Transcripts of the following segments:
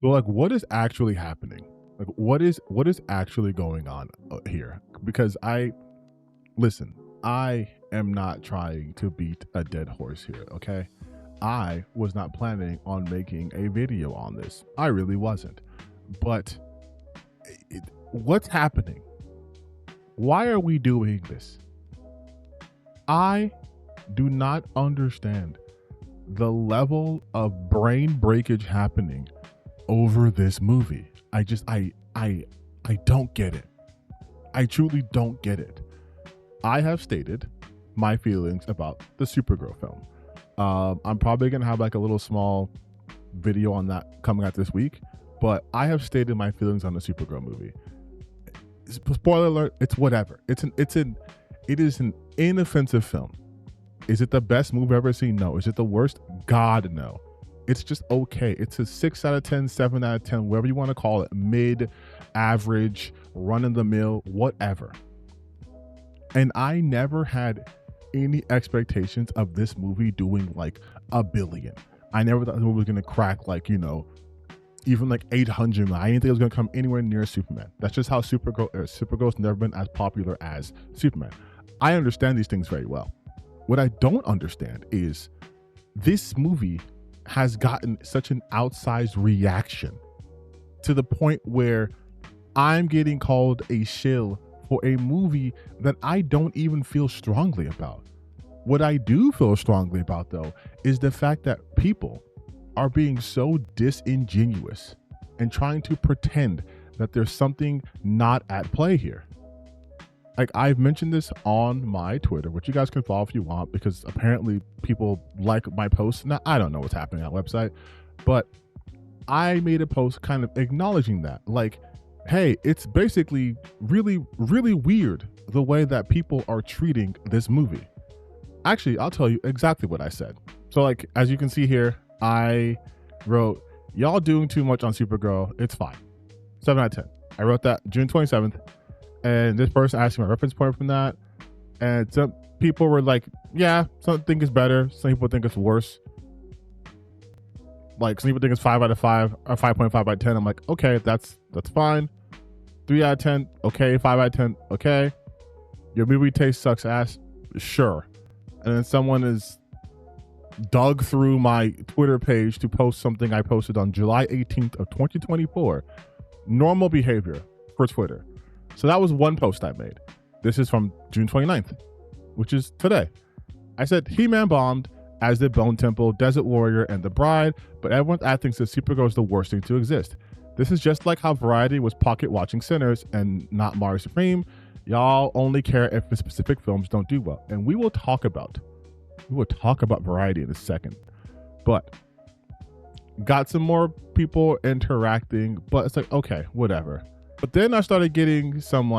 Well, like, what is actually happening? Like, what is actually going on here? Because I listen, I am not trying to beat a dead horse here. Okay, I was not planning on making a video on this. I really wasn't. But what's happening? Why are we doing this? I do not understand the level of brain breakage happening over this movie. I don't get it. I truly don't get it. I have stated my feelings about the Supergirl film. I'm probably gonna have like a little small video on that coming out this week, but I have stated my feelings on the Supergirl movie. Spoiler alert, it's whatever. It is an inoffensive film. Is it the best movie I've ever seen? No. Is it the worst? God, no. It's just okay. It's a 6 out of 10, 7 out of 10, whatever you want to call it, mid, average, run of the mill, whatever. And I never had any expectations of this movie doing like a billion. I never thought the movie was going to crack like, even like 800 million. I didn't think it was going to come anywhere near Superman. That's just how Supergirl's never been as popular as Superman. I understand these things very well. What I don't understand is this movie has gotten such an outsized reaction to the point where I'm getting called a shill for a movie that I don't even feel strongly about. What I do feel strongly about, though, is the fact that people are being so disingenuous and trying to pretend that there's something not at play here. Like, I've mentioned this on my Twitter, which you guys can follow if you want, because apparently people like my posts. Now, I don't know what's happening on that website, but I made a post kind of acknowledging that. Like, hey, it's basically really, really weird the way that people are treating this movie. Actually, I'll tell you exactly what I said. So, like, as you can see here, I wrote, y'all doing too much on Supergirl. It's fine. 7 out of 10. I wrote that June 27th. And this person asked me my reference point from that. And some people were like, yeah, some think it's better. Some people think it's worse. Like, some people think it's 5 out of 5 or 5.5 out of 10. I'm like, okay, that's fine. 3 out of 10, okay. 5 out of 10, okay. Your movie taste sucks ass, sure. And then someone is dug through my Twitter page to post something I posted on July 18th of 2024. Normal behavior for Twitter. So that was one post I made. This is from June 29th, which is today. I said, He-Man bombed, as did Bone Temple, Desert Warrior, and The Bride, but everyone's acting says Supergirl is the worst thing to exist. This is just like how Variety was pocket watching Sinners and not Mario Supreme. Y'all only care if the specific films don't do well. And we will talk about Variety in a second. But got some more people interacting, but it's like, okay, whatever. But then I started getting some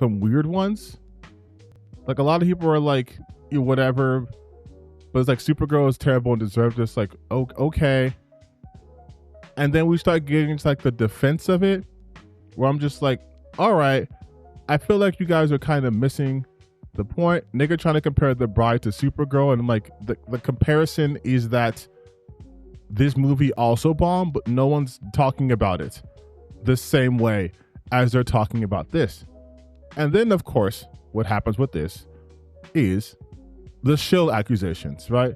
weird ones. Like, a lot of people are like, whatever. But it's like, Supergirl is terrible and deserves this. Like, okay. And then we start getting into like the defense of it, where I'm just like, all right, I feel like you guys are kind of missing the point. Nigga trying to compare The Bride to Supergirl. And I'm like, the comparison is that this movie also bombed, but no one's talking about it the same way as they're talking about this. And then, of course, what happens with this is the shill accusations, right?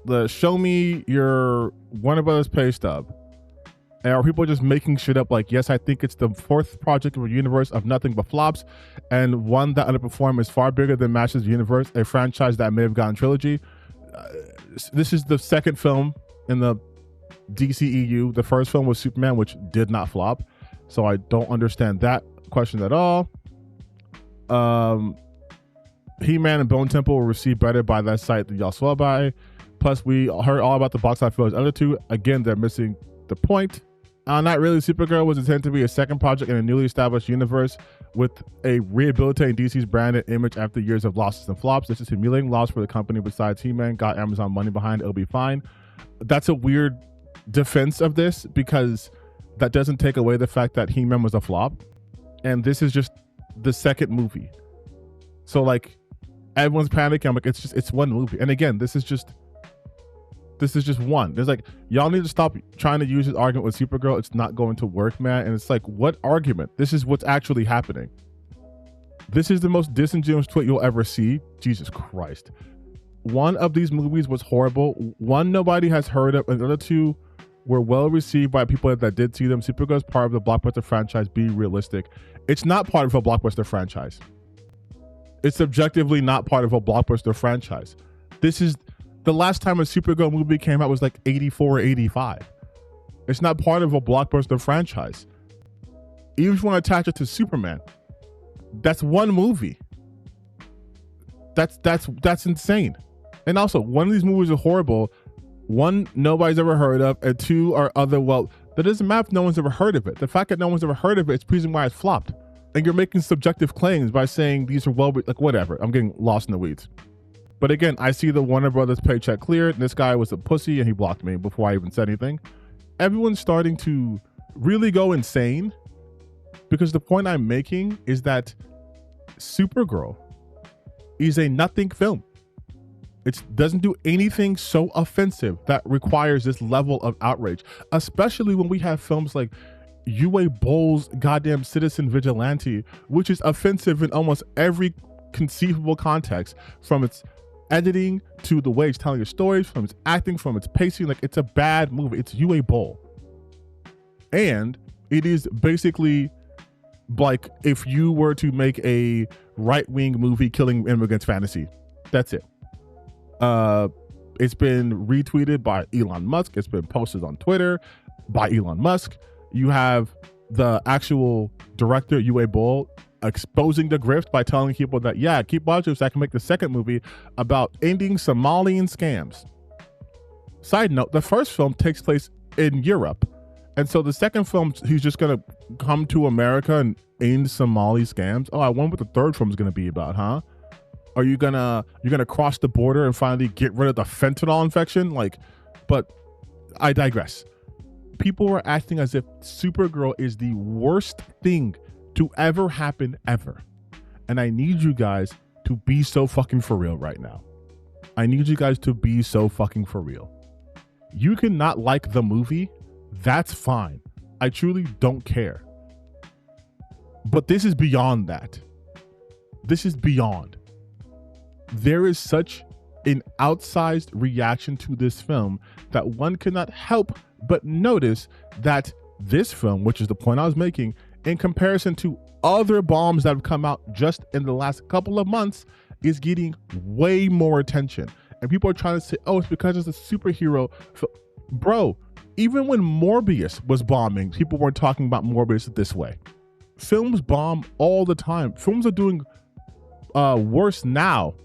The show me your Warner Brothers pay stub. And are people just making shit up like, yes, I think it's the fourth project of a universe of nothing but flops, and one that underperformed is far bigger than Masters Universe, a franchise that may have gotten trilogy. This is the second film in the DCEU. The first film was Superman, which did not flop, so I don't understand that question at all. He-Man and Bone Temple were received better by that site than y'all saw by. Plus, we heard all about the box office for the other two. Again, they're missing the point. Not really. Supergirl was intended to be a second project in a newly established universe with a rehabilitating DC's brand and image after years of losses and flops. This is humiliating loss for the company. Besides, He-Man got Amazon money behind. It'll be fine. That's a weird defense of this, because that doesn't take away the fact that He-Man was a flop, and this is just the second movie. So like, everyone's panicking. I'm like, it's one movie. And again, this is just This is just one. There's like, y'all need to stop trying to use this argument with Supergirl. It's not going to work, man. And it's like, what argument? This is what's actually happening. This is the most disingenuous tweet you'll ever see. Jesus Christ. One of these movies was horrible. One nobody has heard of, and the other two were well received by people that did see them. Supergirl is part of the blockbuster franchise. Be realistic. It's not part of a blockbuster franchise. It's objectively not part of a blockbuster franchise. This is the last time a Supergirl movie came out was like 84 or 85. It's not part of a blockbuster franchise. Even if you want to attach it to Superman, that's one movie. That's insane. And also, one of these movies are horrible. One, nobody's ever heard of, and two are other, well, that doesn't matter if no one's ever heard of it. The fact that no one's ever heard of it, it's the reason why it's flopped. And you're making subjective claims by saying these are well, like whatever. I'm getting lost in the weeds. But again, I see the Warner Brothers paycheck cleared. And this guy was a pussy and he blocked me before I even said anything. Everyone's starting to really go insane because the point I'm making is that Supergirl is a nothing film. It doesn't do anything so offensive that requires this level of outrage, especially when we have films like Uwe Boll's goddamn Citizen Vigilante, which is offensive in almost every conceivable context, from its editing to the way it's telling your stories, from its acting, from its pacing. Like, it's a bad movie. It's Uwe Boll. And it is basically like if you were to make a right-wing movie killing immigrants fantasy. That's it. It's been retweeted by Elon Musk. It's been posted on Twitter by Elon Musk. You have the actual director, Uwe Boll, exposing the grift by telling people that, yeah, keep watching so I can make the second movie about ending Somalian scams. Side note, the first film takes place in Europe. And so the second film, he's just going to come to America and end Somali scams. Oh, I wonder what the third film is going to be about, huh? Are you gonna cross the border and finally get rid of the fentanyl infection? Like, but I digress. People were acting as if Supergirl is the worst thing to ever happen ever. And I need you guys to be so fucking for real right now. I need you guys to be so fucking for real. You can not like the movie. That's fine. I truly don't care. But this is beyond that. This is beyond. There is such an outsized reaction to this film that one cannot help but notice that this film, which is the point I was making, in comparison to other bombs that have come out just in the last couple of months, is getting way more attention. And people are trying to say, oh, it's because it's a superhero. Bro, even when Morbius was bombing, people weren't talking about Morbius this way. Films bomb all the time. Films are doing worse now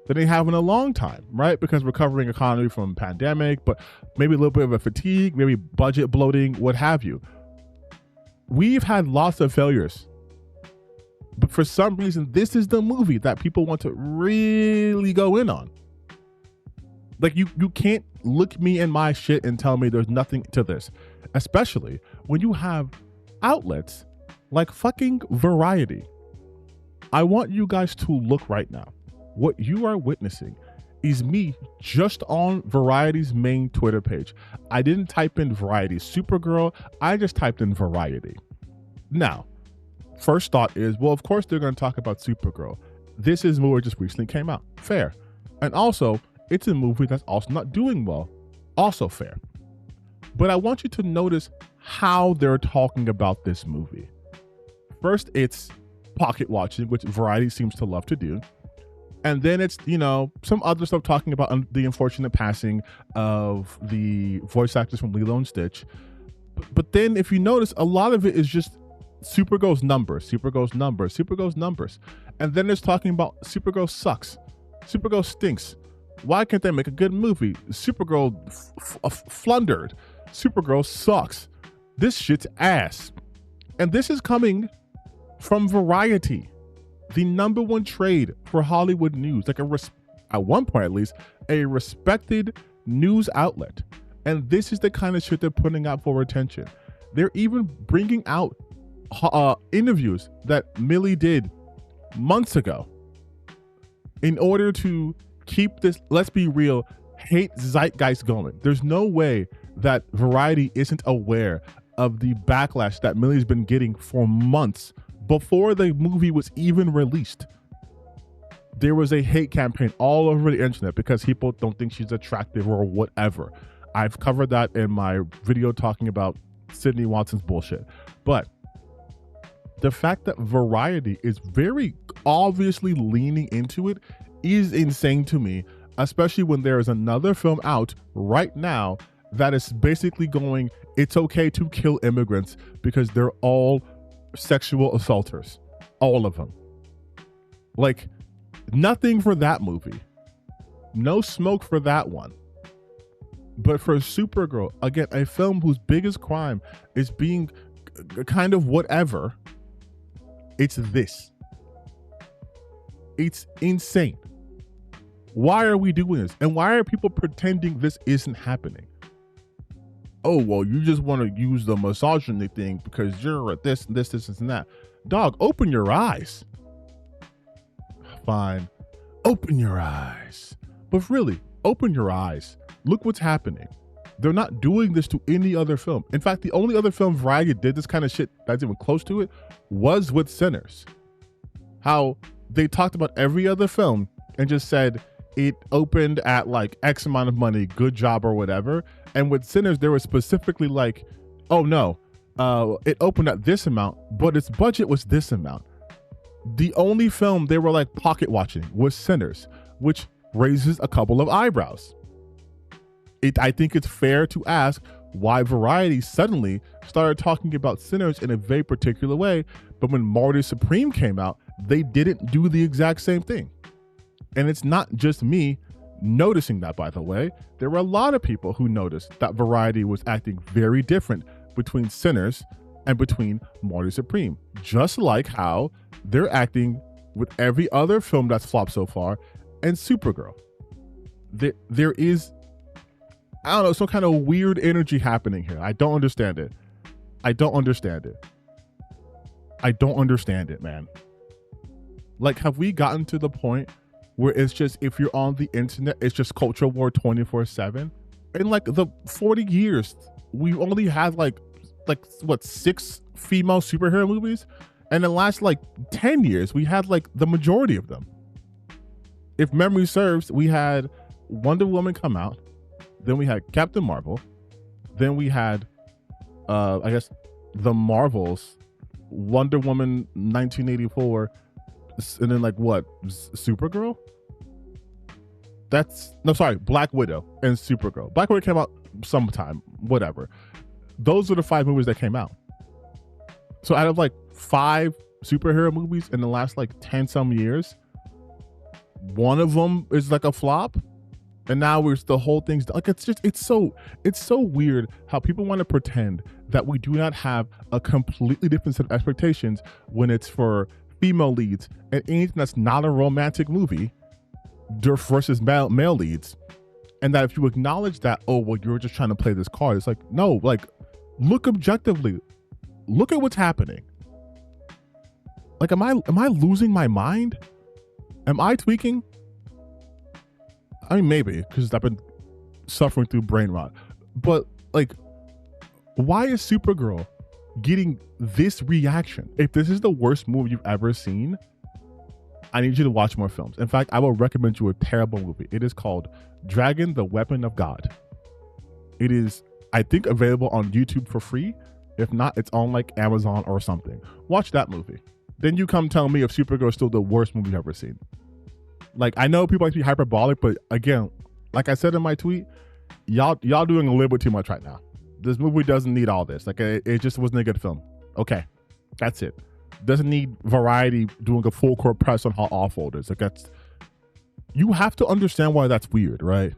than they have in a long time, right? Because recovering economy from pandemic, but maybe a little bit of a fatigue, maybe budget bloating, what have you. We've had lots of failures, but for some reason, this is the movie that people want to really go in on. Like, you can't look me in my shit and tell me there's nothing to this, especially when you have outlets like fucking Variety. I want you guys to look right now. What you are witnessing is me just on Variety's main Twitter page. I didn't type in Variety Supergirl. I just typed in Variety. Now, first thought is, well, of course they're going to talk about Supergirl. This is a movie that just recently came out. Fair. And also, it's a movie that's also not doing well. Also fair. But I want you to notice how they're talking about this movie. First, it's pocket watching, which Variety seems to love to do. And then it's, some other stuff talking about the unfortunate passing of the voice actors from Lilo and Stitch. But then if you notice, a lot of it is just Supergirl's numbers. And then it's talking about Supergirl sucks. Supergirl stinks. Why can't they make a good movie? Supergirl flundered. Supergirl sucks. This shit's ass. And this is coming from Variety, the number one trade for Hollywood news, like at one point at least, a respected news outlet. And this is the kind of shit they're putting out for attention. They're even bringing out interviews that Millie did months ago in order to keep this, let's be real, hate zeitgeist going. There's no way that Variety isn't aware of the backlash that Millie's been getting for months before the movie was even released. There was a hate campaign all over the internet because people don't think she's attractive or whatever. I've covered that in my video talking about Sydney Watson's bullshit. But the fact that Variety is very obviously leaning into it is insane to me, especially when there is another film out right now that is basically going, it's okay to kill immigrants because they're all sexual assaulters. All of them. Like, nothing for that movie. No smoke for that one. But for Supergirl, again, a film whose biggest crime is being kind of whatever, it's this. It's insane. Why are we doing this? And why are people pretending this isn't happening? Oh, well, you just want to use the misogyny thing because you're at this and this, and that. Dog, open your eyes. Fine. Open your eyes. But really, open your eyes. Look what's happening. They're not doing this to any other film. In fact, the only other film Variety did this kind of shit that's even close to it was with Sinners. How they talked about every other film and just said it opened at like X amount of money, good job or whatever. And with Sinners, they were specifically like, oh no, it opened at this amount, but its budget was this amount. The only film they were like pocket watching was Sinners, which raises a couple of eyebrows. I think it's fair to ask why Variety suddenly started talking about Sinners in a very particular way, but when Marty Supreme came out, they didn't do the exact same thing. And it's not just me noticing that, by the way. There were a lot of people who noticed that Variety was acting very different between Sinners and between Marty Supreme, just like how they're acting with every other film that's flopped so far and Supergirl. There is, I don't know, some kind of weird energy happening here. I don't understand it. I don't understand it, man. Like, have we gotten to the point where it's just, if you're on the internet, it's just culture war 24/7? In like the 40 years, we've only had like what, 6 female superhero movies? And in the last like 10 years, we had like the majority of them. If memory serves, we had Wonder Woman come out. Then we had Captain Marvel. Then we had, I guess, the Marvels, Wonder Woman 1984, and then like what, Supergirl? Black Widow and Supergirl. Black Widow came out sometime, whatever. Those are the 5 movies that came out. So out of like 5 superhero movies in the last like 10 some years, one of them is like a flop. And now the whole thing's like, it's so weird how people want to pretend that we do not have a completely different set of expectations when it's for female leads and anything that's not a romantic movie versus male leads. And that if you acknowledge that, oh, well, you're just trying to play this card. It's like, no, like, look objectively. Look at what's happening. Like, am I losing my mind? Am I tweaking? I mean, maybe, because I've been suffering through brain rot. But, like, why is Supergirl getting this reaction? If this is the worst movie you've ever seen, I need you to watch more films. In fact, I will recommend you a terrible movie. It is called Dragon, the Weapon of God. It is, I think, available on YouTube for free. If not, it's on like Amazon or something. Watch that movie. Then you come tell me if Supergirl is still the worst movie you've ever seen. Like, I know people like to be hyperbolic, but again, like I said in my tweet, y'all doing a little bit too much right now. This movie doesn't need all this. Like, it just wasn't a good film. Okay, that's it. Doesn't need Variety doing a full court press on how awful it is. Like, that's, you have to understand why that's weird, right?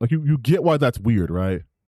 Like, you get why that's weird, right?